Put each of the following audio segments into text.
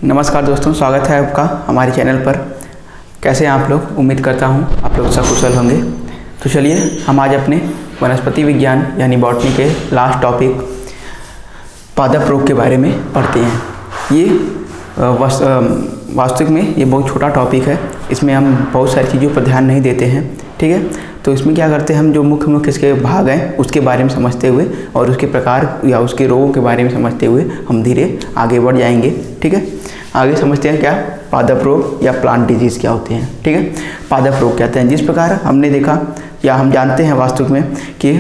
नमस्कार दोस्तों, स्वागत है आपका हमारे चैनल पर। कैसे हैं आप लोग? उम्मीद करता हूं आप लोग सब कुशल होंगे। तो चलिए हम आज अपने वनस्पति विज्ञान यानी बॉटनी के लास्ट टॉपिक पादप रोग के बारे में पढ़ते हैं। ये वास्तविक में ये बहुत छोटा टॉपिक है, इसमें हम बहुत सारी चीज़ों पर ध्यान नहीं देते हैं, ठीक है। तो इसमें क्या करते हैं, हम जो मुख्य इसके भाग हैं उसके बारे में समझते हुए और उसके प्रकार या उसके रोगों के बारे में समझते हुए हम धीरे आगे बढ़ जाएंगे, ठीक है। आगे समझते हैं क्या पादप रोग या प्लांट डिजीज़ क्या होते हैं, ठीक है। पादप रोग कहते हैं जिस प्रकार हमने देखा या हम जानते हैं वास्तविक में कि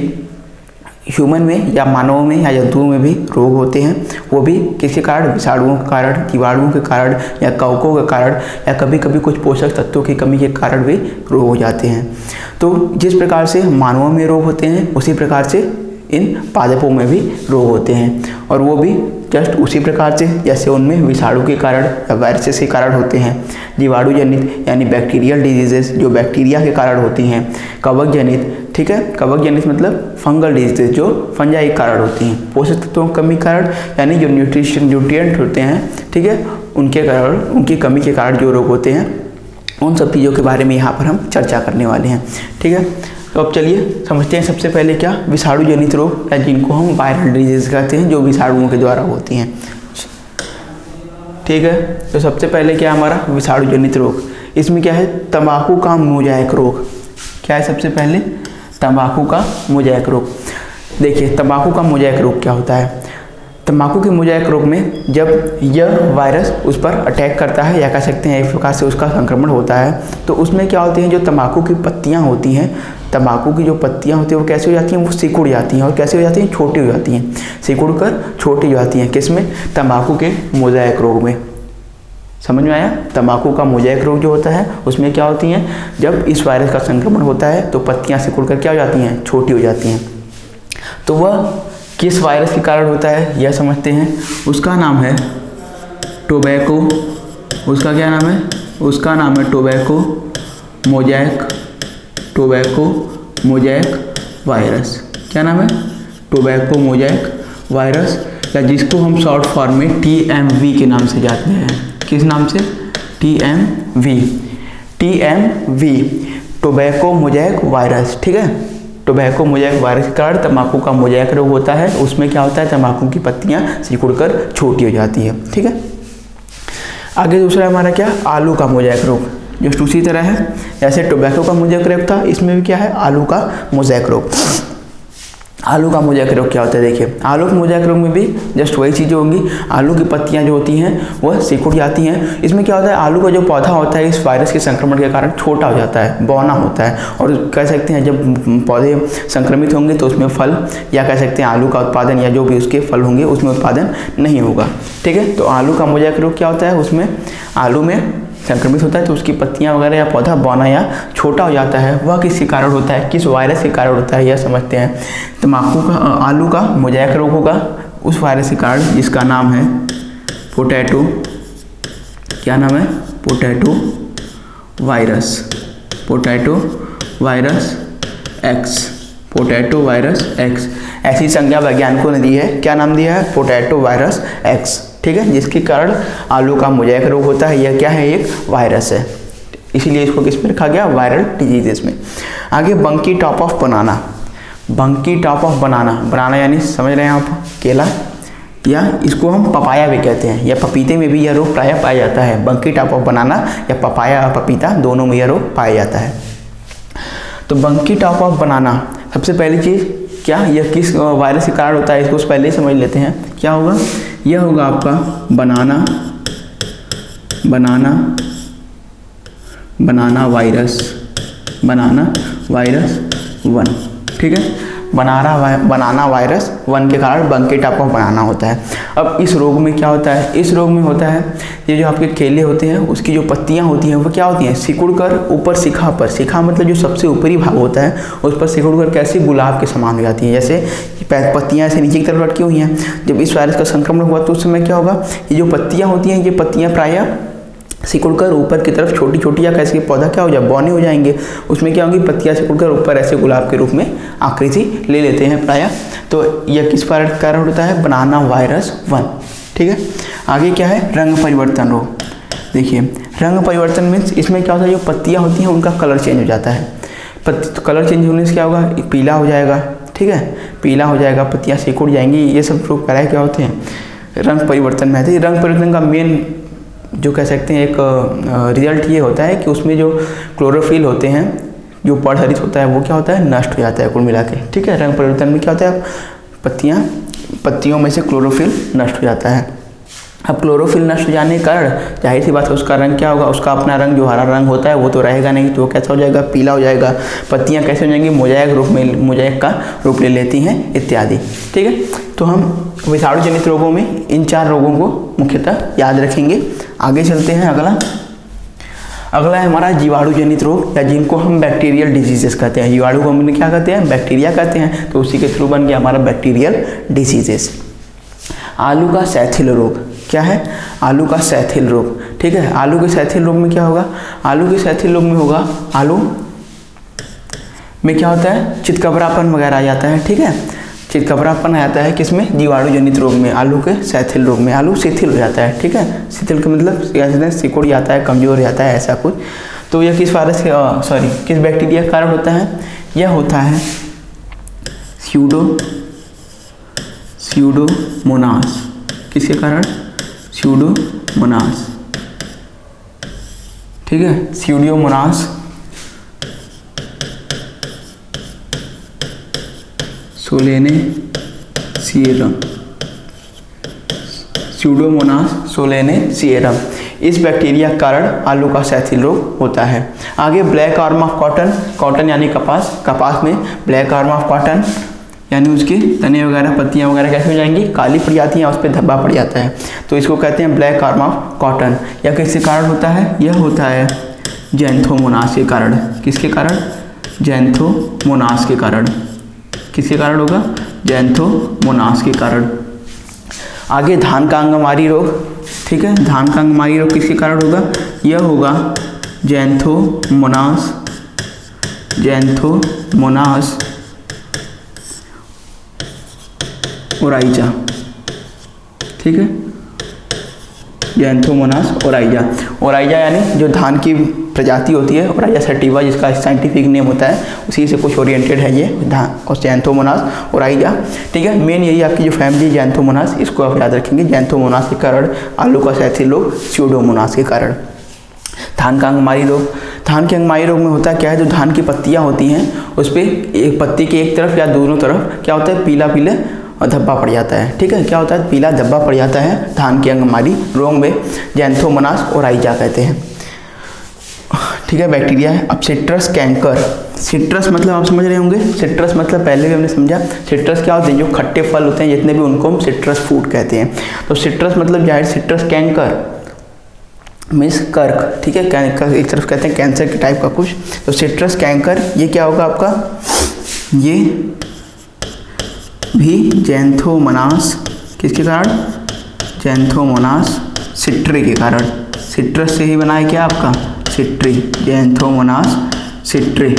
ह्यूमन में या मानवों में या जंतुओं में भी रोग होते हैं, वो भी किसी कारण, विषाणुओं के कारण, जीवाणुओं के कारण या कवकों के कारण या कभी कभी कुछ पोषक तत्वों की कमी के कारण भी रोग हो जाते हैं। तो जिस प्रकार से मानवों में रोग होते हैं उसी प्रकार से इन पादपों में भी रोग होते हैं, और वो भी जस्ट उसी प्रकार से जैसे उनमें विषाणु के कारण या वायरसेस के कारण होते हैं। जीवाणु जनित यानी बैक्टीरियल डिजीजेस जो बैक्टीरिया के कारण होती हैं। कवक जनित, ठीक है, कवक जनित मतलब फंगल डिजीजेस जो फंजाई के कारण होती हैं। पोषक तत्वों की कमी के कारण यानी जो न्यूट्रिएंट होते हैं, ठीक है, उनके कारण, उनकी कमी के कारण जो रोग होते हैं, उन सब चीज़ों के बारे में यहाँ पर हम चर्चा करने वाले हैं, ठीक है। तो अब चलिए समझते हैं सबसे पहले क्या विषाणु जनित रोग या जिनको हम वायरल डिजीज कहते हैं, जो विषाणुओं के द्वारा होती हैं, ठीक है। तो सबसे पहले क्या हमारा विषाणु जनित रोग, इसमें क्या है तंबाकू का मोज़ेक रोग। क्या है सबसे पहले तंबाकू का मोज़ेक रोग। देखिए तंबाकू का मोज़ेक रोग क्या होता है। तंबाकू के मोज़ेक रोग में जब यह वायरस उस पर अटैक करता है या कह सकते हैं एक प्रकार से उसका संक्रमण होता है, तो उसमें क्या होती हैं, जो तंबाकू की पत्तियां होती हैं, तंबाकू की जो पत्तियां होती हैं वो कैसे हो जाती हैं, वो सिकुड़ जाती हैं। और कैसे हो जाती हैं, छोटी हो जाती हैं, सिकुड़ कर छोटी हो जाती हैं। किस में? तंबाकू के मोज़ेक रोग में। समझ में आया? तंबाकू का मोज़ेक रोग जो होता है उसमें क्या होती हैं, जब इस वायरस का संक्रमण होता है तो पत्तियाँ सिकुड़ कर क्या हो जाती हैं, छोटी हो जाती हैं। तो वह किस वायरस के कारण होता है यह समझते हैं। उसका नाम है टोबैको। उसका क्या नाम है? उसका नाम है टोबैको मोज़ेक वायरस। क्या नाम है? टोबैको मोज़ेक वायरस, या जिसको हम शॉर्ट फॉर्म में TMV के नाम से जानते हैं। किस नाम से? TMV टोबैको मोज़ेक वायरस, ठीक है। टोबैको मोज़ेक वायरस के कारण तंबाकू का मोज़ेक रोग होता है। उसमें क्या होता है, तंबाकू की पत्तियां सिकुड़कर छोटी हो जाती है, ठीक है। आगे दूसरा हमारा क्या, आलू का मोज़ेक रोग, जो उसी तरह है जैसे टोबैको का मोज़ेक रोग था, इसमें भी क्या है, आलू का मोज़ेक रोग। आलू का मोज़ेक रोग क्या होता है, देखिए आलू के मोज़ेक रोग में भी जस्ट वही चीज़ें होंगी। आलू की पत्तियां जो होती हैं वह सिकुड़ जाती हैं। इसमें क्या होता है, आलू का जो पौधा होता है इस वायरस के संक्रमण के कारण छोटा हो जाता है, बौना होता है, और कह सकते हैं जब पौधे संक्रमित होंगे तो उसमें फल या कह सकते हैं आलू का उत्पादन या जो भी उसके फल होंगे उसमें उत्पादन नहीं होगा, ठीक है। तो आलू का मोज़ेक रोग क्या होता है, उसमें आलू में संक्रमित होता है तो उसकी पत्तियां वगैरह या पौधा बौना या छोटा हो जाता है। वह किसके कारण होता है, किस वायरस के कारण होता है यह समझते हैं। तंबाकू का आलू का मोज़ेक रोग होगा उस वायरस के कारण जिसका नाम है पोटैटो, क्या नाम है, पोटैटो वायरस एक्स। ऐसी संज्ञा वैज्ञानिकों ने दी है। क्या नाम दिया है, पोटैटो वायरस एक्स, ठीक है, जिसके कारण आलू का मोज़ेक रोग होता है। यह क्या है, एक वायरस है, इसीलिए इसको किस में रखा गया, वायरल डिजीजेस में। आगे बंकी टॉप ऑफ बनाना यानी समझ रहे हैं आप, केला, या इसको हम पपाया भी कहते हैं, या पपीते में भी यह रोग प्रायः पाया जाता है। बंकी टॉप ऑफ बनाना या पपाया पपीता दोनों में यह रोग पाया जाता है। तो बंकी टॉप ऑफ बनाना, सबसे पहली चीज़ क्या, यह किस वायरस के कारण होता है इसको पहले ही समझ लेते हैं। क्या होगा, यह होगा आपका बनाना वायरस 1, ठीक है। बनाना वायरस 1 के कारण बंकी टॉप ऑफ बनाना होता है। अब इस रोग में क्या होता है, इस रोग में होता है ये जो आपके केले होते हैं उसकी जो पत्तियां होती हैं वो क्या होती हैं, सिकुड़कर ऊपर शिखा मतलब जो सबसे ऊपरी भाग होता है उस पर सिकुड़कर कैसे गुलाब के समान हो जाती हैं। जैसे पत्तियां ऐसे नीचे की तरफ लटकी हुई हैं। जब इस वायरस का संक्रमण हुआ तो उस समय क्या होगा, ये जो पत्तियां होती हैं ये पत्तियां प्रायः सिकुड़कर ऊपर की तरफ छोटी छोटी या कैसे पौधा क्या हो जाए, बौने हो जाएंगे। उसमें क्या होगी, पत्तियां सिकुड़कर ऊपर ऐसे गुलाब के रूप में आकृति ले लेते हैं प्रायः। तो यह किस कारण होता है, बनाना वायरस 1, ठीक है। आगे क्या है, रंग परिवर्तन रोग। देखिए रंग परिवर्तन मीन्स इसमें क्या होता है, जो पत्तियाँ होती हैं उनका कलर चेंज हो जाता है। तो कलर चेंज होने से क्या होगा, पीला हो जाएगा, ठीक है, पीला हो जाएगा, पत्तियाँ सिकुड़ जाएंगी। ये सब रोग प्राय क्या होते हैं, रंग परिवर्तन में आते हैं। रंग परिवर्तन का मेन जो कह सकते हैं एक रिजल्ट ये होता है कि उसमें जो क्लोरोफिल होते हैं, जो परागहरित होता है, वो क्या होता है, नष्ट हो जाता है कुल मिला के, ठीक है। रंग परिवर्तन में क्या होता है, पत्तियों में से क्लोरोफिल नष्ट हो जाता है। अब क्लोरोफिल नष्ट हो जाने के कारण जाहिर सी बात है उसका रंग क्या होगा, उसका अपना रंग जो हरा रंग होता है वो तो रहेगा नहीं, तो कैसा हो जाएगा, पीला हो जाएगा। पत्तियां कैसे हो जाएंगी, मोज़ेक का रूप ले लेती हैं इत्यादि, ठीक है। तो हम विषाणु जनित रोगों में इन 4 रोगों को मुख्यतः याद रखेंगे। आगे चलते हैं। अगला है हमारा जीवाणु जनित रोग, या जिनको हम बैक्टीरियल डिजीजेस कहते हैं। जीवाणु को हम क्या कहते हैं, बैक्टीरिया कहते हैं, तो उसी के थ्रू बन गया हमारा बैक्टीरियल डिजीजेस। आलू का सैथिल रोग, क्या है, आलू का सैथिल रोग, ठीक है। आलू के सैथिल रोग में क्या होगा, आलू के सैथिल रोग में होगा, आलू में क्या होता है, चितकबरापन वगैरह आ जाता है, ठीक है। चितकबरापन आ जाता है किसमें, जीवाणु जनित रोग में। आलू के सैथिल रोग में आलू शिथिल हो जाता है, ठीक है। शिथिल का मतलब सिकुड़ जाता है, कमजोर हो जाता है, ऐसा कुछ। तो यह किस वायरस के किस बैक्टीरिया के कारण होता है, यह होता है स्यूडोमोनास। किसके कारण, स्यूडोमोनास, ठीक है, स्यूडोमोनास सोलेनेसियरम, स्यूडोमोनास सोलेनेसियरम। इस बैक्टीरिया के कारण आलू का सैथिल रोग होता है। आगे black arm of cotton, cotton यानी कपास, कपास में ब्लैक आर्म ऑफ कॉटन यानी उसके तने वगैरह, पत्तियां वगैरह कैसे हो जाएंगी, काली पड़ जाती हैं, उस पर धब्बा पड़ जाता है, तो इसको कहते हैं ब्लैक आर्म ऑफ कॉटन। या किसके कारण होता है, यह होता है जैंथोमोनास के कारण। किसके कारण, जैंथोमोनास के कारण। किसके कारण होगा, जैंथोमोनास के कारण। आगे धान का अंगमारी रोग, ठीक है, धान का अंगमारी रोग किसके कारण होगा, यह होगा जैंथोमोनास ओराइजा, ठीक है, जैंथोमोनास ओराइजा यानी जो धान की प्रजाति होती है, ओराइजा सैटिवा जिसका साइंटिफिक नेम होता है, उसी से कुछ ओरिएंटेड है ये धान और जैंथोमोनास ओराइजा, ठीक है। मेन यही आपकी जो फैमिली जैंथोमोनास, इसको आप याद रखेंगे। जैंथोमोनास के कारण आलू का सैथिल रोग, स्यूडोमोनास के कारण। धान का अंगमारी रोग, धान के अंगमारी रोग में होता है क्या है, जो धान की पत्तियाँ होती हैं उस पर एक पत्ती के एक तरफ या दोनों तरफ क्या होता है, पीला और धब्बा पड़ जाता है, ठीक है। क्या होता है, पीला धब्बा पड़ जाता है धान के अंगमारी रोग में, जैंथोमोनास ओराइजा कहते हैं, ठीक है, बैक्टीरिया है। अब सिट्रस कैंकर, सिट्रस मतलब आप समझ रहे होंगे, सिट्रस मतलब पहले भी हमने समझा, सिट्रस क्या होते हैं, जो खट्टे फल होते हैं जितने भी, उनको हम सिट्रस फ्रूट कहते हैं। तो सिट्रस मतलब जाहिर, सिट्रस कैंकर मीन्स कर्क, ठीक है, कैंकर एक तरफ कहते हैं कैंसर के टाइप का कुछ। तो सिट्रस कैंकर ये क्या होगा आपका, ये भी जैंथोमोनास, किसके कारण, जैंथोमोनास सिट्री के कारण। सिट्रस से ही बना है क्या आपका, सिट्री, जैंथोमोनास सिट्री।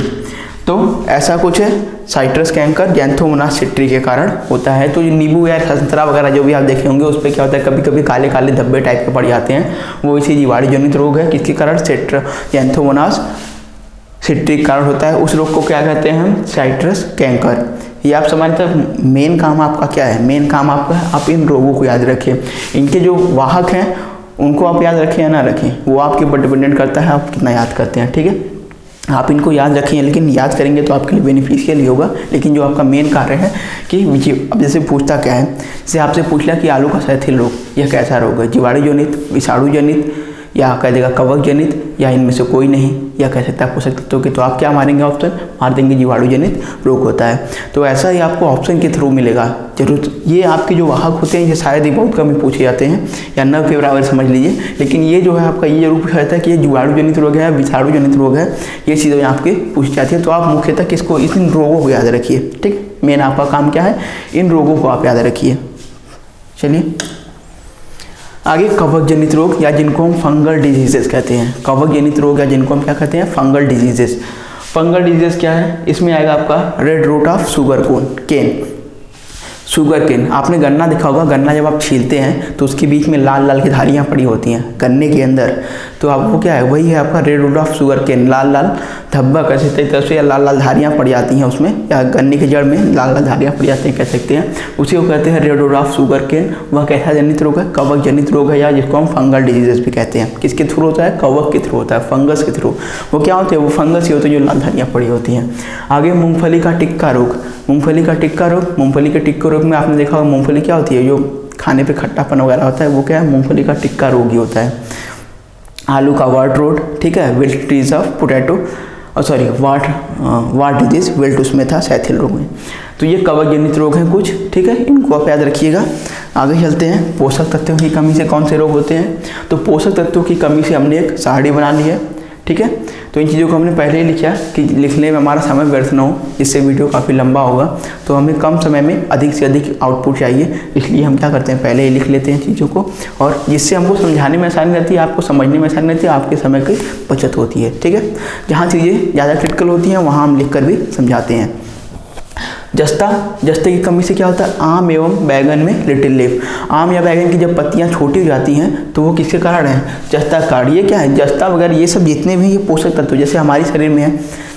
तो ऐसा कुछ है, साइट्रस कैंकर जैंथोमोनास सिट्री के कारण होता है। तो नींबू या संतरा वगैरह जो भी आप देखे होंगे उस पर क्या होता है, कभी कभी काले काले धब्बे टाइप के पड़ जाते हैं, वो इसी जीवाणु जनित रोग है। किसके कारण, जैंथोमोनास सिट्री के कारण होता है। उस रोग को क्या कहते हैं हम, साइट्रस कैंकर। ये आप समझते हैं, मेन काम आपका क्या है, मेन काम आपका है आप इन रोगों को याद रखें। इनके जो वाहक हैं उनको आप याद रखें या ना रखें, वो आपके ऊपर डिपेंडेंट करता है आप कितना याद करते हैं, ठीक है। आप इनको याद रखें, लेकिन याद करेंगे तो आपके लिए बेनिफिशियल ही होगा। लेकिन जो आपका मेन कार्य है कि अब जैसे पूछता क्या है, जैसे आपसे पूछ लिया कि आलू का सैथिल रोग यह कैसा रोग है, जीवाणु जनित, विषाणु जनित, या कह देगा कवक जनित, या इनमें से कोई नहीं, या कह सकता है पोषक तत्वों के, तो आप क्या मारेंगे ऑप्शन, मार देंगे जीवाणु जनित रोग होता है। तो ऐसा ही आपको ऑप्शन के थ्रू मिलेगा जरूर। ये आपके जो वाहक होते हैं ये शायद ही बहुत कम ही पूछे जाते हैं, या न के बराबर समझ लीजिए, लेकिन ये जो है आपका ये जरूर पूछा जाता है कि ये जीवाणु जनित रोग है, विषाणु जनित रोग है, ये चीज़ें आपके पूछ जाती है। तो आप मुख्यतः किसको, इन रोगों को याद रखिए, ठीक। मेन आपका काम क्या है, इन रोगों को आप याद रखिए। चलिए आगे, कवक जनित रोग या जिनको हम फंगल डिजीजेस कहते हैं। कवक जनित रोग या जिनको हम क्या कहते हैं, फंगल डिजीजेस। फंगल डिजीजेस क्या है, इसमें आएगा आपका red root of sugar cane. Sugar cane, आपने गन्ना देखा होगा, गन्ना जब आप छीलते हैं तो उसके बीच में लाल लाल की धारियाँ पड़ी होती हैं गन्ने के अंदर, तो आपको क्या है, वही है आपका red wood of sugar cane. लाल लाल धब्बा कह सकते हैं तरफ से, या लाल लाल धारियाँ पड़ जाती हैं उसमें, या गन्ने के जड़ में लाल लाल धारियाँ पड़ जाती हैं कह सकते हैं, उसी को कहते हैं red wood of sugar cane. वह कैसा जनित रोग है, कवक जनित रोग है, या जिसको हम फंगल डिजीजेस भी कहते हैं। किसके थ्रू होता है, कवक के थ्रू होता है, फंगस के थ्रू। वो क्या होते हैं, वो फंगस ही होते हैं जो लाल धारियाँ पड़ी होती हैं। आगे मूंगफली का टिक्का रोग, मूंगफली का टिक्का रोग, मूंगफली के टिक्का रोग में आपने देखा होगा मूंगफली क्या होती है, जो खाने पे खट्टापन वगैरह होता है वो क्या है, मूंगफली का टिक्का रोग ही होता है। आलू का वाट रोड, ठीक है, wilt disease of potato, sorry watt disease, wilt उसमें था सैथिल रोग में। तो ये कवक जनित रोग हैं कुछ, ठीक है, इनको आप याद रखिएगा। आगे चलते हैं, पोषक तत्वों की कमी से कौन से रोग होते हैं। तो पोषक तत्वों की कमी से हमने एक सारणी बना ली है, ठीक है। तो इन चीज़ों को हमने पहले ही लिखा कि लिखने में हमारा समय व्यर्थ न हो, इससे वीडियो काफ़ी लंबा होगा, तो हमें कम समय में अधिक से अधिक आउटपुट चाहिए, इसलिए हम क्या करते हैं, पहले ही लिख लेते हैं चीज़ों को, और जिससे हमको समझाने में आसानी रहती है, आपको समझने में आसानी रहती है, आपके समय की बचत होती है, ठीक है। जहाँ चीज़ें ज़्यादा क्रिटिकल होती हैं वहाँ हम लिख कर भी समझाते हैं। जस्ता, जस्ते की कमी से क्या होता है, आम एवं बैगन में लिटिल लीफ। आम या बैगन की जब पत्तियां छोटी हो जाती हैं तो वो किसके कारण है, जस्ता कारण। ये क्या है, जस्ता वगैरह ये सब जितने भी ये पोषक तत्व जैसे हमारे शरीर में है,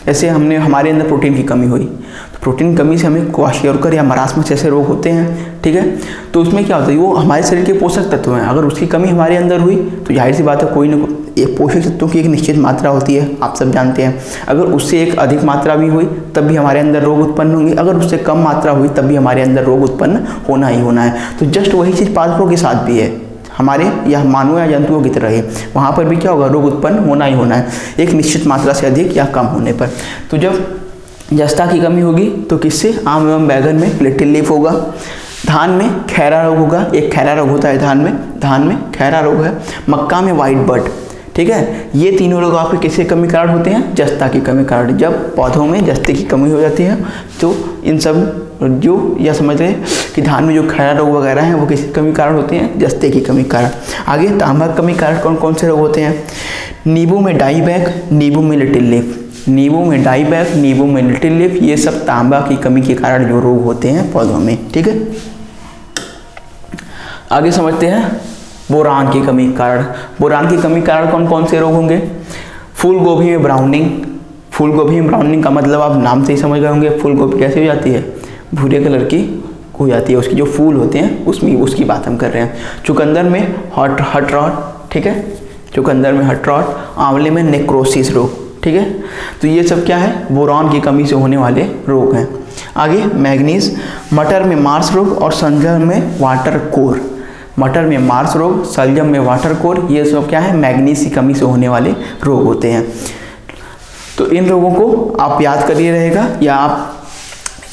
जैसे हमारे अंदर प्रोटीन की कमी हुई, तो प्रोटीन की कमी से हमें क्वाशियोरकर या मरासमस जैसे रोग होते हैं, ठीक है। तो उसमें क्या होता है, वो हमारे शरीर के पोषक तत्व हैं, अगर उसकी कमी हमारे अंदर हुई तो जाहिर सी बात है कोई ना ये पोषक तत्वों की एक निश्चित मात्रा होती है, आप सब जानते हैं। अगर उससे एक अधिक मात्रा भी हुई तब भी हमारे अंदर रोग उत्पन्न होंगे, अगर उससे कम मात्रा हुई तब भी हमारे अंदर रोग उत्पन्न होना ही होना है। तो जस्ट वही चीज़ पादपों के साथ भी है, हमारे या मानव या जंतुओं की तरह है, वहाँ पर भी क्या होगा, रोग उत्पन्न होना ही होना है, एक निश्चित मात्रा से अधिक या कम होने पर। तो जब जस्ता की कमी होगी तो किससे, आम एवं बैगन में लिटिल लीफ होगा। धान में खैरा रोग होगा, एक खैरा रोग होता है धान में खैरा रोग है। मक्का में वाइट बर्ड, ठीक है। ये तीनों रोग आपके किसके कमी कारण होते हैं, जस्ता की कमी कारण। जब पौधों में जस्ते की कमी हो जाती है तो इन सब जो या समझ रहे कि धान में जो खैरा रोग वगैरह हैं वो किसकी कमी कारण होते हैं, जस्ते की कमी कारण। आगे तांबा की कमी कारण कौन कौन से रोग होते हैं, नींबू में डाई बैग, नींबू में लिटिल लीफ, नींबू में डाई बैग, नींबू में लिटिल लीफ, ये सब तांबा की कमी के कारण जो रोग होते हैं पौधों में, ठीक है। आगे समझते हैं बोरान की कमी कारण। बोरान की कमी कारण कौन कौन से रोग होंगे, फूल गोभी में ब्राउनिंग। फूल गोभी में ब्राउनिंग का मतलब आप नाम से ही समझ गए होंगे, फूल गोभी कैसे हो जाती है, भूरे कलर की हो जाती है, उसके जो फूल होते हैं उसमें उसकी बात हम कर रहे हैं। चुकंदर में हट रॉट, ठीक है, चुकंदर में हट रॉट। आंवले में नेक्रोसिस रोग, ठीक है। तो ये सब क्या है, बोरान की कमी से होने वाले रोग हैं। आगे मैग्नीज, मटर में मार्स रोग और सलजम में वाटर कोर। मटर में मार्स रोग, सलजम में वाटर कोर, ये सब क्या है, मैग्नीज की कमी से होने वाले रोग होते हैं। तो इन रोगों को आप याद करिए रहेगा, या आप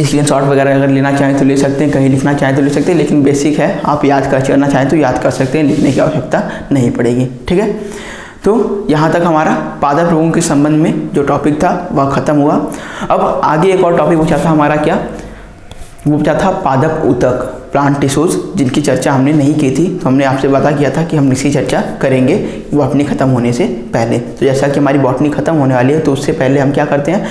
स्क्रीनशॉट वगैरह अगर लेना चाहें तो ले सकते हैं, कहीं लिखना चाहें तो ले सकते हैं, लेकिन बेसिक है, आप याद करना चाहें तो याद कर सकते हैं, लिखने की आवश्यकता नहीं पड़ेगी, ठीक है। तो यहाँ तक हमारा पादप रोगों के संबंध में जो टॉपिक था वह खत्म हुआ। अब आगे एक और टॉपिक पूछा था हमारा, क्या वो पूछा था, पादप ऊतक, प्लांट टिश्यूज, जिनकी चर्चा हमने नहीं की थी, तो हमने आपसे वादा किया था कि हम इसकी चर्चा करेंगे वो अपनी ख़त्म होने से पहले। तो जैसा कि हमारी बॉटनी खत्म होने वाली है तो उससे पहले हम क्या करते हैं,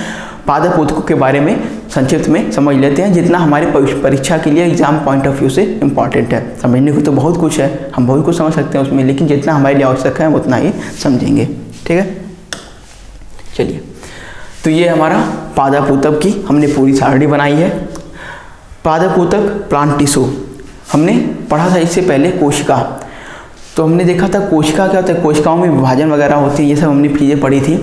पादप ऊतकों के बारे में संक्षिप्त में समझ लेते हैं, जितना हमारे परीक्षा के लिए एग्जाम पॉइंट ऑफ व्यू से इम्पॉर्टेंट है। समझने को तो बहुत कुछ है, हम बहुत कुछ समझ सकते हैं उसमें, लेकिन जितना हमारे लिए आवश्यक है उतना ही समझेंगे, ठीक है। चलिए, तो ये हमारा पादप ऊतक की हमने पूरी सारणी बनाई है। पादप ऊतक, प्लांट टिश्यू, हमने पढ़ा था इससे पहले कोशिका। तो हमने देखा था कोशिका क्या होता है, कोशिकाओं में विभाजन वगैरह होती है, ये सब हमने चीज़ें पढ़ी थी।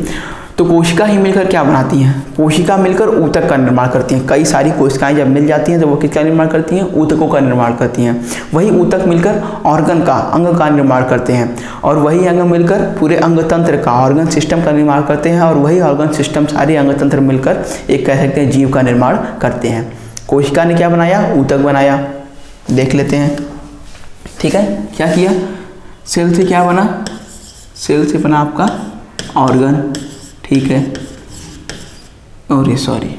तो कोशिका ही मिलकर क्या बनाती हैं, कोशिका मिलकर ऊतक का निर्माण करती हैं। कई सारी कोशिकाएं जब मिल जाती हैं तो वो किसका निर्माण करती हैं, ऊतकों का निर्माण करती हैं। वही ऊतक मिलकर ऑर्गन का, अंग का निर्माण करते हैं, और वही अंग मिलकर पूरे अंग तंत्र का, ऑर्गन सिस्टम का निर्माण करते हैं, और वही ऑर्गन सिस्टम सारे अंग तंत्र मिलकर एक कह सकते हैं जीव का निर्माण करते हैं। कोशिका ने क्या बनाया, ऊतक बनाया, देख लेते हैं, ठीक है। क्या किया, सेल से क्या बना, सेल से बना आपका ऑर्गन, ठीक है, और ये सॉरी,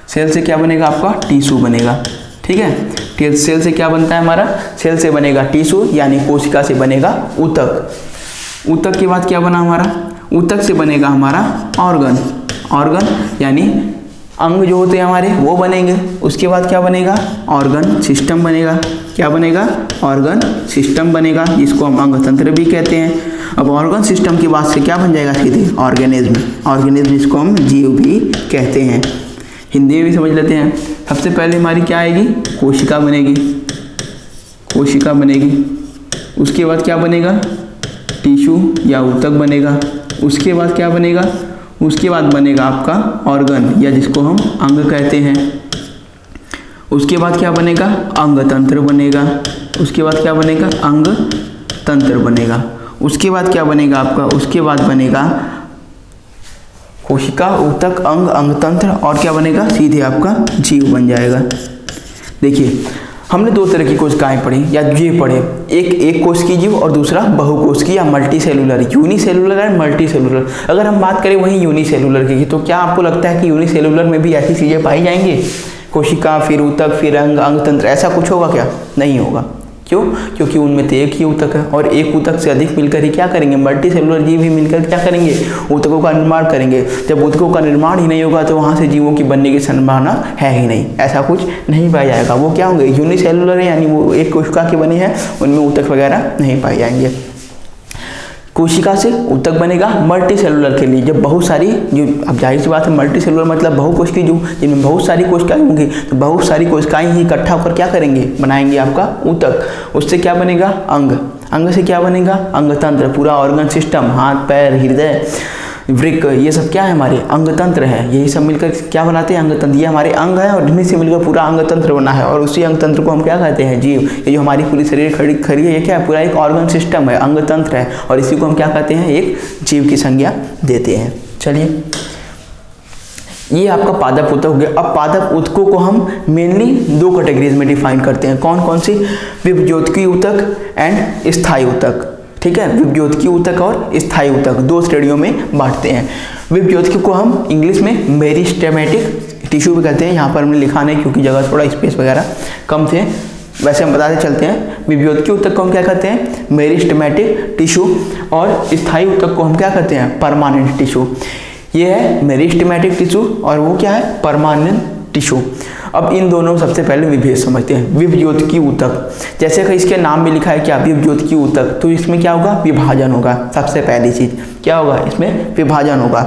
सेल से क्या बनेगा आपका, टिश्यू बनेगा, ठीक है। सेल से क्या बनता है हमारा, सेल से बनेगा टिश्यू, यानी कोशिका से बनेगा ऊतक। ऊतक के बाद क्या बना हमारा, ऊतक से बनेगा हमारा ऑर्गन, ऑर्गन यानी अंग जो होते हैं हमारे वो बनेंगे। उसके बाद क्या बनेगा, ऑर्गन सिस्टम बनेगा। क्या बनेगा, ऑर्गन सिस्टम बनेगा, जिसको हम अंग तंत्र भी कहते हैं। अब ऑर्गन सिस्टम के बाद से क्या बन जाएगा सीधे, ऑर्गेनिज्म। ऑर्गेनिज्म जिसको हम जीव भी कहते हैं, हिंदी में भी समझ लेते हैं। सबसे पहले हमारी क्या आएगी, कोशिका बनेगी, कोशिका बनेगी। उसके बाद क्या बनेगा, टिश्यू या ऊतक बनेगा। उसके बाद क्या बनेगा, उसके बाद बनेगा आपका ऑर्गन या जिसको हम अंग कहते हैं। उसके बाद क्या बनेगा, अंग तंत्र बनेगा। उसके बाद क्या बनेगा, अंग तंत्र बनेगा। उसके बाद क्या बनेगा आपका, उसके बाद बनेगा कोशिका, ऊतक, अंग, अंग तंत्र, और क्या बनेगा, सीधे आपका जीव बन जाएगा। देखिए हमने दो तरह की कोशिकाएं पढ़ी या जीव पढ़े, एक कोश की जीव और दूसरा बहुकोश की या multi cellular, unicellular and multi cellular. अगर हम बात करें वहीं यूनिसेलुलर की, तो क्या आपको लगता है कि यूनिसेलुलर में भी ऐसी चीज़ें पाई जाएंगी, कोशिका फिर ऊतक फिर अंग, अंग तंत्र, ऐसा कुछ होगा क्या, नहीं होगा। क्यों, क्योंकि उनमें तो एक ही ऊतक है और एक ऊतक से अधिक मिलकर ही क्या करेंगे, मल्टी सेलुलर जीव ही मिलकर क्या करेंगे, ऊतकों का निर्माण करेंगे। जब ऊतकों का निर्माण ही नहीं होगा तो वहाँ से जीवों की बनने की संभावना है ही नहीं, ऐसा कुछ नहीं पाया जाएगा। वो क्या होंगे, यूनिसेलुलर है, यानी वो एक कोशिका के बने हैं, उनमें ऊतक वगैरह नहीं पाए जाएंगे। कोशिका से ऊतक बनेगा मल्टी सेलुलर के लिए, जब बहुत सारी जो, अब जाहिर सी बात है मल्टी सेलुलर मतलब बहुकोश की जीव, जिनमें बहुत सारी कोशिकाएं होंगी, तो बहुत सारी कोशिकाएं ही इकट्ठा होकर क्या करेंगे, बनाएंगे आपका ऊतक। उससे क्या बनेगा, अंग। अंग से क्या बनेगा, अंग तंत्र, पूरा ऑर्गन सिस्टम, हाथ पैर हृदय वृक्क, ये सब क्या है, हमारे अंग तंत्र है। यही सब मिलकर क्या बनाते हैं, अंग तंत्र। ये हमारे अंग है और इन्हीं से मिलकर पूरा अंग तंत्र बना है, और उसी अंग तंत्र को हम क्या कहते हैं, जीव। ये जो हमारी पूरी शरीर खड़ी है, ये क्या है, पूरा एक ऑर्गन सिस्टम है, अंग तंत्र है, और इसी को हम क्या कहते हैं, एक जीव की संज्ञा देते हैं। चलिए, ये आपका पादप ऊतक हो गया। अब पादप ऊतकों को हम मेनली दो कैटेगरीज में डिफाइन करते हैं। कौन कौन सी, विभज्योतकी ऊतक एंड स्थायी ऊतक। ठीक है, विभज्योतकी ऊतक और स्थायी ऊतक दो श्रेणियों में बांटते हैं। विभज्योतकी को हम इंग्लिश में मेरिस्टेमेटिक टिश्यू भी कहते हैं। यहाँ पर हमने लिखा नहीं क्योंकि जगह थोड़ा स्पेस वगैरह कम थे, वैसे हम बताते चलते हैं। विभज्योतकी ऊतक को हम क्या कहते हैं, मेरिस्टेमेटिक टिश्यू, और स्थायी ऊतक को हम क्या कहते हैं, परमानेंट टिश्यू। ये है मेरिस्टेमेटिक टिश्यू और वो क्या है, परमानेंट टिश्यू। अब इन दोनों सबसे पहले विभेद समझते हैं। विभज्योतकी ऊतक, जैसे कि इसके नाम में लिखा है क्या, विभज्योतकी ऊतक, तो इसमें क्या होगा, विभाजन होगा। सबसे पहली चीज क्या होगा, इसमें विभाजन होगा।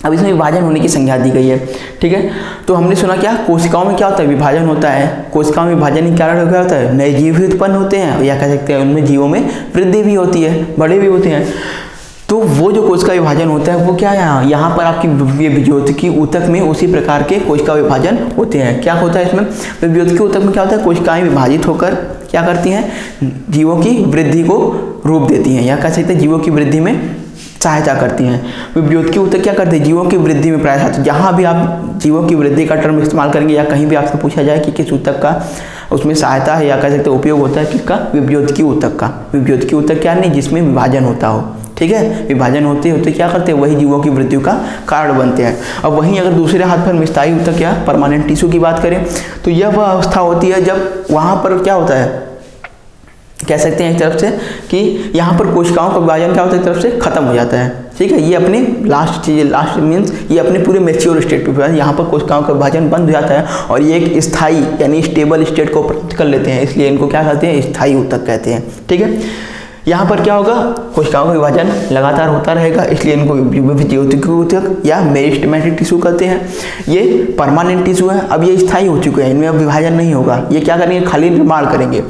अब इसमें विभाजन होने की संज्ञा दी गई है। ठीक है, तो हमने सुना क्या, कोशिकाओं में क्या होता है, विभाजन होता है। कोशिकाओं में विभाजन के कारण क्या होता है, नए जीव भी उत्पन्न होते हैं, या कह सकते हैं उनमें जीवों में वृद्धि भी होती है, बड़े भी होते हैं। तो वो जो कोशिका विभाजन होता है वो क्या है, यहाँ पर आपकी विभज्योतकी ऊतक में उसी प्रकार के कोशिका विभाजन होते हैं। क्या होता है इसमें, विभज्योतकी ऊतक में क्या होता है, कोशिकाएं विभाजित होकर क्या करती हैं, जीवों की वृद्धि को रूप देती हैं, या कह सकते हैं जीवों की वृद्धि में सहायता करती हैं। विभज्योतकी ऊतक क्या करते हैं, जीवों की वृद्धि में प्रयास। जहाँ भी आप जीवों की वृद्धि का टर्म इस्तेमाल करेंगे या कहीं भी आपसे पूछा जाए कि किस ऊतक का उसमें सहायता है या कह सकते हैं उपयोग होता है, किसका, विभज्योतकी ऊतक का। विभज्योतकी ऊतक क्या नहीं, जिसमें विभाजन होता हो। ठीक है, विभाजन होते होते क्या करते हैं, वही जीवों की मृत्यु का कारण बनते हैं। अब वहीं अगर दूसरे हाथ पर स्थायी ऊतक या परमानेंट टिश्यू की बात करें तो यह वह अवस्था होती है जब वहाँ पर क्या होता है, कह सकते हैं एक तरफ से कि यहाँ पर कोशिकाओं का विभाजन क्या होता है, एक तरफ से खत्म हो जाता है। ठीक है, ये अपनी लास्ट चीज, लास्ट मीन्स ये अपने पूरे मैच्योर स्टेट पे, यहाँ पर कोशिकाओं का विभाजन बंद हो जाता है और ये एक स्थायी यानी स्टेबल स्टेट को प्राप्त कर लेते हैं, इसलिए इनको क्या कहते हैं, स्थायी ऊतक कहते हैं। ठीक है, यहाँ पर क्या होगा, कोशिकाओं का विभाजन लगातार होता रहेगा, इसलिए इनको विभज्योतकी ऊतक या मेरिस्टेमेटिक टिश्यू कहते हैं। ये परमानेंट टिश्यू है, अब ये स्थायी हो चुके हैं, इनमें अब विभाजन नहीं होगा। ये क्या करेंगे, खाली निर्माण करेंगे।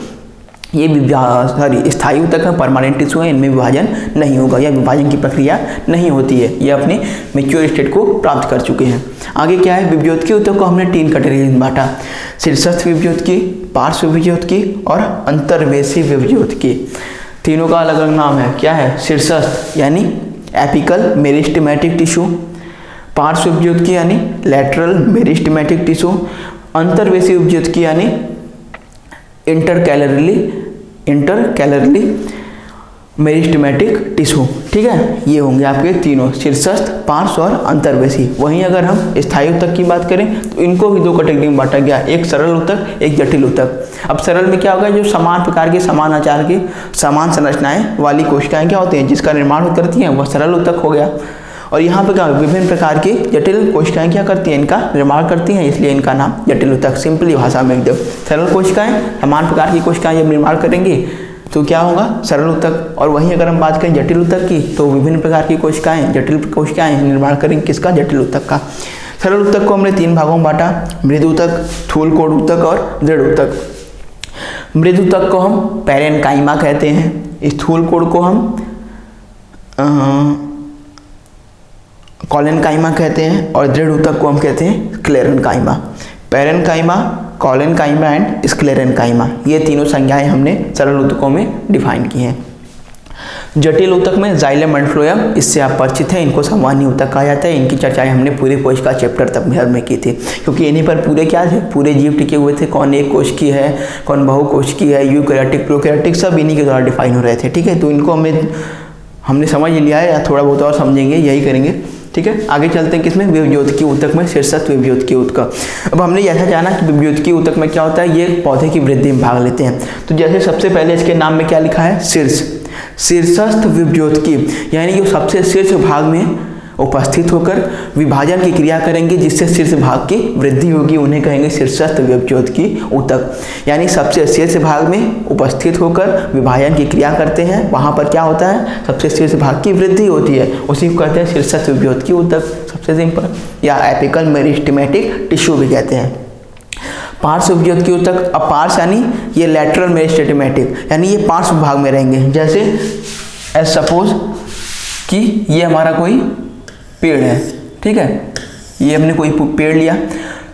ये स्थायी ऊतक है, परमानेंट टिश्यू है, इनमें विभाजन नहीं होगा या विभाजन की प्रक्रिया नहीं होती है, ये अपने मैच्योर स्टेट को प्राप्त कर चुके हैं। आगे क्या है, विभज्योतकी ऊतक को हमने 3 कैटेगरी में बांटा, शीर्षस्थ विभज्योतकी, पार्श्व विभज्योतकी और अंतर्वेशी विभज्योतकी। तीनों का अलग अलग नाम है। क्या है, शीर्षस्थ यानी एपिकल मेरिस्टेमेटिक टिश्यू, पार्श्व विभज्योतकी यानी लैटरल मेरिस्टेमेटिक टिश्यू, अंतर्वेशी विभज्योतकी यानी इंटरकैलरली मेरिस्टेमेटिक टिश्यू। ठीक है, ये होंगे आपके तीनों, शीर्षस्थ, पार्श्व और अंतर्वेशी। वहीं अगर हम स्थायी ऊतक की बात करें तो इनको भी 2 कैटेगरी में बांटा गया, एक सरल ऊतक, एक जटिल ऊतक। अब सरल में क्या होगा, जो समान प्रकार के, समान आकार के, समान संरचनाएं वाली कोशिकाएं क्या होती हैं, जिसका निर्माण करती हैं, वह सरल ऊतक हो गया। और यहाँ पे क्या विभिन्न प्रकार की जटिल कोशिकाएं क्या करती हैं, इनका निर्माण करती हैं, इसलिए इनका नाम जटिल ऊतक। सिंपली भाषा में एकदम सरल कोशिकाएं समान प्रकार की कोशिकाएं जब निर्माण करेंगी तो क्या होगा, सरल ऊतक। और वहीं अगर हम बात करें जटिल ऊतक की तो विभिन्न प्रकार की कोशिकाएं जटिल कोशिकाएं निर्माण करेंगी किसका, जटिल ऊतक का। सरल ऊतक को हमने 3 भागों में बांटा, मृदु ऊतक, स्थूल कोण ऊतक और दृढ़ ऊतक। मृदु ऊतक को हम पैरेन्काइमा कहते हैं, स्थूल कोण को हम कॉलेनकाइमा कहते हैं और दृढ़ ऊतक को हम कहते हैं sclerenchyma. Parenchyma, collenchyma and sclerenchyma, ये तीनों संज्ञाएं हमने सरल ऊतकों में डिफाइन की हैं। जटिल ऊतक में जाइलम एंड फ्लोएम, इससे आप परिचित हैं, इनको संवहनी ऊतक कहा जाता है। इनकी चर्चाएं हमने पूरे कोशिका चैप्टर तक भर में की थी, क्योंकि इन्हीं पर पूरे क्या थे, पूरे जीव टिके हुए थे। कौन एक कोश की है, कौन बहुकोश की है, यूकैरियोटिक प्रोकैरियोटिक, सब इन्हीं के द्वारा डिफाइन हो रहे थे। ठीक है, तो इनको हमने समझ लिया है, या थोड़ा बहुत और समझेंगे, यही करेंगे। ठीक है, आगे चलते हैं किसमें, विभज्योतकीय ऊतक में, शीर्षस्थ विभज्योतकीय ऊतक। अब हमने ऐसा जाना कि विभज्योतकीय ऊतक में क्या होता है, ये पौधे की वृद्धि में भाग लेते हैं। तो जैसे सबसे पहले इसके नाम में क्या लिखा है, शीर्ष, शीर्षस्थ विभज्योतकीय, यानी कि सबसे शीर्ष भाग में उपस्थित होकर विभाजन की क्रिया करेंगे जिससे शीर्ष भाग की वृद्धि होगी, उन्हें कहेंगे शीर्षस्थ विभज्योतकीय ऊतक। यानी सबसे शीर्ष भाग में उपस्थित होकर विभाजन की क्रिया करते हैं, वहां पर क्या होता है, सबसे शीर्ष भाग की वृद्धि होती है, उसी को कहते हैं शीर्षस्थ विभज्योतकीय ऊतक, सबसे सिंपल, या एपिकल मेरिस्टेमेटिक टिश्यू भी कहते हैं। पार्श्व विभज्योतकीय ऊतक, अब पार्श्व यानी ये लैटरल मेरिस्टेमेटिक, यानी ये पार्श्व भाग में रहेंगे। जैसे एज सपोज कि ये हमारा कोई पेड़ है, ठीक है, ये हमने कोई पेड़ लिया,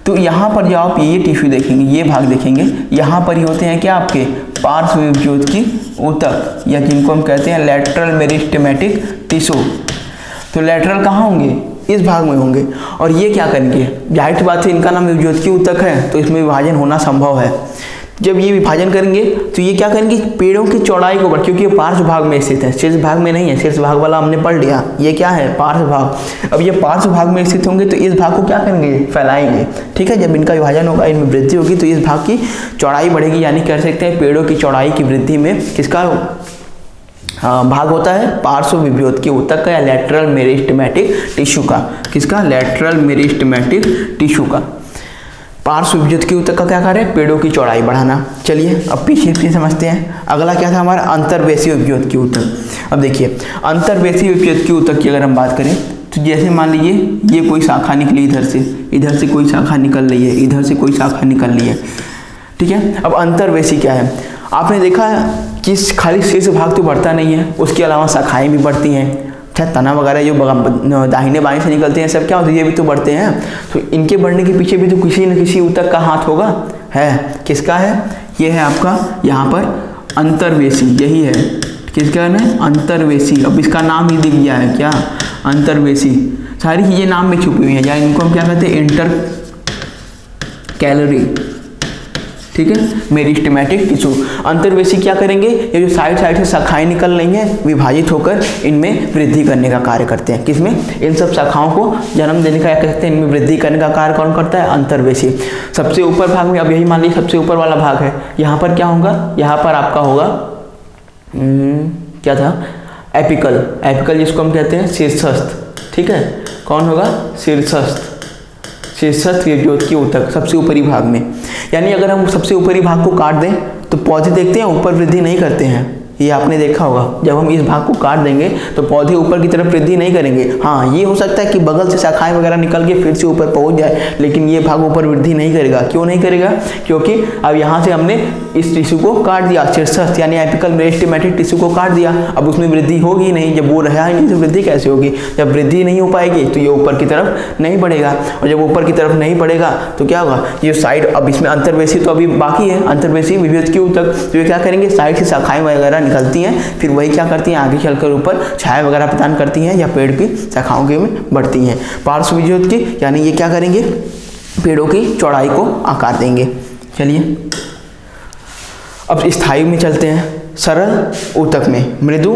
तो यहाँ पर जो आप ये टिश्यू देखेंगे, ये भाग देखेंगे, यहाँ पर ही होते हैं क्या आपके पार्श्व विभज्योतकीय ऊतक, या जिनको हम कहते हैं लैटरल मेरिस्टेमेटिक टिश्यू। तो लैटरल कहाँ होंगे, इस भाग में होंगे, और ये क्या करेंगे, जाहिर सी बात है इनका नाम विभज्योतकीय ऊतक है तो इसमें विभाजन होना संभव है। जब ये विभाजन करेंगे तो ये क्या करेंगे, पेड़ों की चौड़ाई को बढ़, क्योंकि ये पार्श्व भाग में स्थित है, शीर्ष भाग में नहीं है, शीर्ष भाग वाला हमने पढ़ लिया, ये क्या है, पार्श्व भाग। अब ये पार्श्व भाग में स्थित होंगे तो इस भाग को क्या करेंगे, फैलाएंगे। ठीक है, जब इनका विभाजन होगा, इनमें वृद्धि होगी तो इस भाग की चौड़ाई बढ़ेगी, यानी कह सकते हैं पेड़ों की चौड़ाई की वृद्धि में किसका भाग होता है, पार्श्व विभज्योतकीय ऊतक का, या लैटरल मेरिस्टेमेटिक टिश्यू का। किसका, लैटरल मेरिस्टेमेटिक टिश्यू का। पार्श्व विभज्योतकीय ऊतक का क्या कार्य है, पेड़ों की चौड़ाई बढ़ाना। चलिए अब पीछे समझते हैं, अगला क्या था हमारा, अंतर्वेशी विभज्योतकीय ऊतक। अब देखिए अंतर्वेशी विभज्योतकीय ऊतक की अगर हम बात करें तो जैसे मान लीजिए ये कोई शाखा निकली, इधर से कोई शाखा निकल रही है, इधर से कोई शाखा निकल रही है। ठीक है, अब अंतर्वेशी क्या है, आपने देखा कि खाली शीर्ष भाग तो बढ़ता नहीं है, उसके अलावा शाखाएं भी बढ़ती हैं। अच्छा, तना वगैरह जो दाहिने बाएं से निकलते हैं सब क्या होते हैं, ये भी तो बढ़ते हैं। तो इनके बढ़ने के पीछे भी तो किसी न किसी ऊतक का हाथ होगा, है, किसका है, ये है आपका यहाँ पर अंतर्वेशी, यही है, किसका है, अंतर्वेशी। अब इसका नाम ही दिख गया है क्या, अंतर्वेशी। सारी चीजें नाम में छुपी हुई हैं, या इनको हम क्या कहते हैं, इंटर कैलोरी। ठीक है, मेरिस्टेमेटिक टिश्यू। अंतर्वेशी क्या करेंगे, ये जो साइड से शाखाएं निकल रही हैं विभाजित होकर इनमें वृद्धि करने का कार्य करते हैं। किसमें, इन सब शाखाओं को जन्म देने का, क्या कहते हैं, इनमें वृद्धि करने का कार्य कौन करता है, अंतर्वेशी। सबसे ऊपर भाग में, अब यही मान लीजिए सबसे ऊपर वाला भाग है, यहाँ पर क्या होगा, यहाँ पर आपका होगा क्या था, एपिकल, एपिकल जिसको हम कहते हैं शीर्षस्थ। ठीक है, कौन होगा, शीर्षस्थ, शीर्षस्थ विभज्योतकीय ऊतक, सबसे ऊपरी भाग में। यानी अगर हम सबसे ऊपरी भाग को काट दें तो पौधे देखते हैं ऊपर वृद्धि नहीं करते हैं, ये आपने देखा होगा। जब हम इस भाग को काट देंगे तो पौधे ऊपर की तरफ वृद्धि नहीं करेंगे। हाँ, ये हो सकता है कि बगल से शाखाएं वगैरह निकल के फिर से ऊपर पहुंच जाए, लेकिन ये भाग ऊपर वृद्धि नहीं करेगा। क्यों नहीं करेगा, क्योंकि अब यहाँ से हमने इस टिश्यू को काट दिया, शीर्षस्थ यानी एपिकल मेरिस्टेमेटिक टिश्यू को काट दिया, अब उसमें वृद्धि होगी नहीं। जब वो रहा ही नहीं तो वृद्धि कैसे होगी, जब वृद्धि नहीं हो पाएगी तो ये ऊपर की तरफ नहीं बढ़ेगा, और जब ऊपर की तरफ नहीं बढ़ेगा तो क्या होगा, ये साइड, अब इसमें अंतर्वेशी तो अभी बाकी है, अंतर्वेशी विभज्योतकीय ऊतक, तो ये क्या करेंगे, साइड से शाखाएं वगैरह निकलती हैं, फिर वही क्या करती हैं, आगे चलकर ऊपर छाया वगैरह प्रदान करती हैं या पेड़ की शाखाओं के में बढ़ती हैं। पार्श्व विभज्योतकीय यानी ये क्या करेंगे, पेड़ों की चौड़ाई को आकार देंगे। चलिए अब स्थायी में चलते हैं, सरल ऊतक में मृदु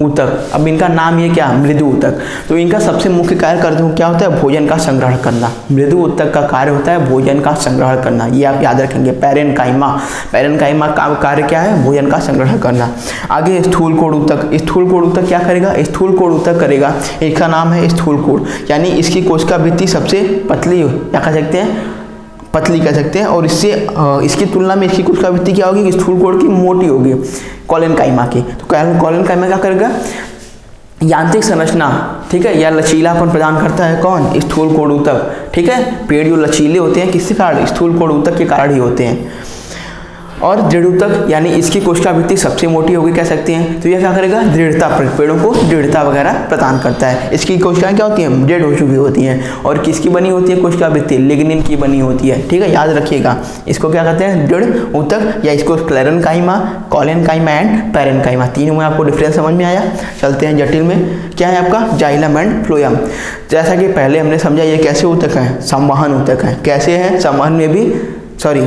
ऊतक। अब इनका नाम ये क्या, मृदु ऊतक। तो इनका सबसे मुख्य कार्य करते क्या होता है, भोजन का संग्रहण करना। मृदु ऊतक का कार्य होता है भोजन का संग्रहण करना, ये आप याद रखेंगे। पैरेन्काइमा का कार्य क्या है, भोजन का संग्रहण करना। आगे स्थूलकोण ऊतक। स्थूलकोण ऊतक क्या करेगा, स्थूलकोण ऊतक करेगा, इसका नाम है स्थूलकोण, यानी इसकी कोशिका भित्ति सबसे पतली, क्या कह सकते हैं, पतली कह सकते हैं। और इससे इसकी तुलना में इसकी कोशिका भित्ति क्या होगी, स्थूलकोण की मोटी होगी कोलेनकाइमा की। तो कोलेनकाइमा क्या करेगा, यांत्रिक संरचना, ठीक है, या लचीलापन प्रदान करता है कौन, स्थूलकोण ऊतक। ठीक है, पेड़ जो लचीले होते हैं किसके कारण, स्थूलकोण ऊतक के कारण ही होते हैं। और दृढ़ ऊतक, यानी इसकी कोशिका भित्ति सबसे मोटी होगी कह सकते हैं। तो यह क्या करेगा, दृढ़ता, पेड़ों को दृढ़ता वगैरह प्रदान करता है। इसकी कोशिकाएं क्या होती हैं, डेड हो चुकी होती हैं। और किसकी बनी होती है कोशिका भित्ति, लिग्निन की बनी होती है। ठीक है, याद रखिएगा। इसको क्या कहते हैं, दृढ़ ऊतक, या इसको क्लेरेन्काइमा, कोलेनकाइमा एंड पैरेन्काइमा। तीनों में आपको डिफरेंस समझ में आया। चलते हैं जटिल में, क्या है आपका, जाइलम एंड फ्लोएम। जैसा कि पहले हमने समझा, ये कैसे ऊतक है, संवहन ऊतक है। कैसे है, संवहन में भी, सॉरी,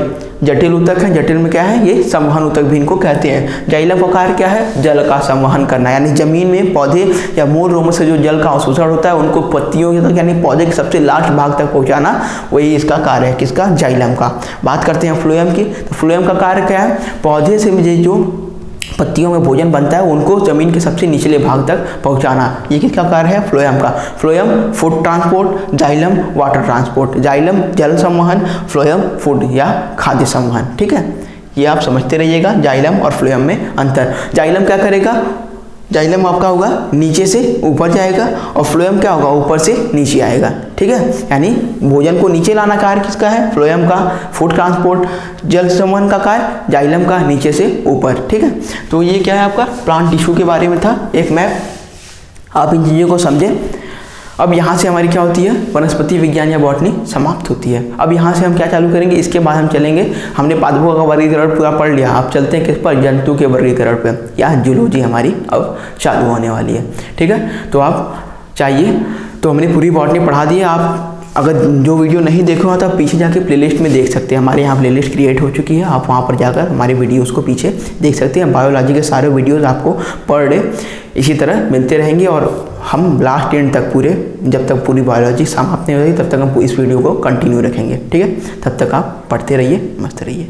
जटिल ऊतक है, जटिल में क्या है, ये संवहन ऊतक भी इनको कहते हैं। जाइलम का कार्य क्या है, जल का संवहन करना, यानी जमीन में पौधे या मूल रोम से जो जल का अवशोषण होता है उनको पत्तियों तक, यानी पौधे के सबसे लास्ट भाग तक पहुंचाना, वही इसका कार्य है, किसका, जाइलम का। बात करते हैं फ्लोएम की। तो फ्लोएम का कार्य क्या है, पौधे से मुझे जो पत्तियों में भोजन बनता है उनको जमीन के सबसे निचले भाग तक पहुंचाना, ये किसका कार्य है, फ्लोएम का। Phloem food transport, xylem water transport. Xylem जल संवहन, फ्लोएम फूड या खाद्य संवहन। ठीक है, ये आप समझते रहिएगा, जाइलम और फ्लोएम में अंतर। जाइलम क्या करेगा, जाइलम आपका होगा नीचे से ऊपर जाएगा, और फ्लोएम क्या होगा, ऊपर से नीचे आएगा। ठीक है, यानी भोजन को नीचे लाना कार्य किसका है, फ्लोएम का। फूड ट्रांसपोर्ट, जल संवहन का कार्य, जाइलम का नीचे से ऊपर। ठीक है, तो ये क्या है आपका प्लांट टिश्यू के बारे में था एक मैप, आप इन चीज़ों को समझें। अब यहाँ से हमारी क्या होती है, वनस्पति विज्ञान या बॉटनी समाप्त होती है। अब यहाँ से हम क्या चालू करेंगे, इसके बाद हम चलेंगे, हमने पादपों का वर्गीकरण पूरा पढ़ लिया, आप चलते हैं किस पर, जंतु के वर्गीकरण पर, या जूलॉजी हमारी अब चालू होने वाली है। ठीक है, तो आप चाहिए तो हमने पूरी बॉटनी पढ़ा दी है। आप अगर जो वीडियो नहीं देखे हो तो आप पीछे जाके प्लेलिस्ट में देख सकते हैं, हमारे यहाँ प्लेलिस्ट क्रिएट हो चुकी है, आप वहाँ पर जाकर हमारे वीडियोस को पीछे देख सकते हैं। बायोलॉजी के सारे वीडियोस आपको पर डे इसी तरह मिलते रहेंगे, और हम लास्ट एंड तक पूरे, जब तक पूरी बायोलॉजी समाप्त नहीं होगी तब तक हम इस वीडियो को कंटिन्यू रखेंगे। ठीक है, तब तक आप पढ़ते रहिए, मस्त रहिए।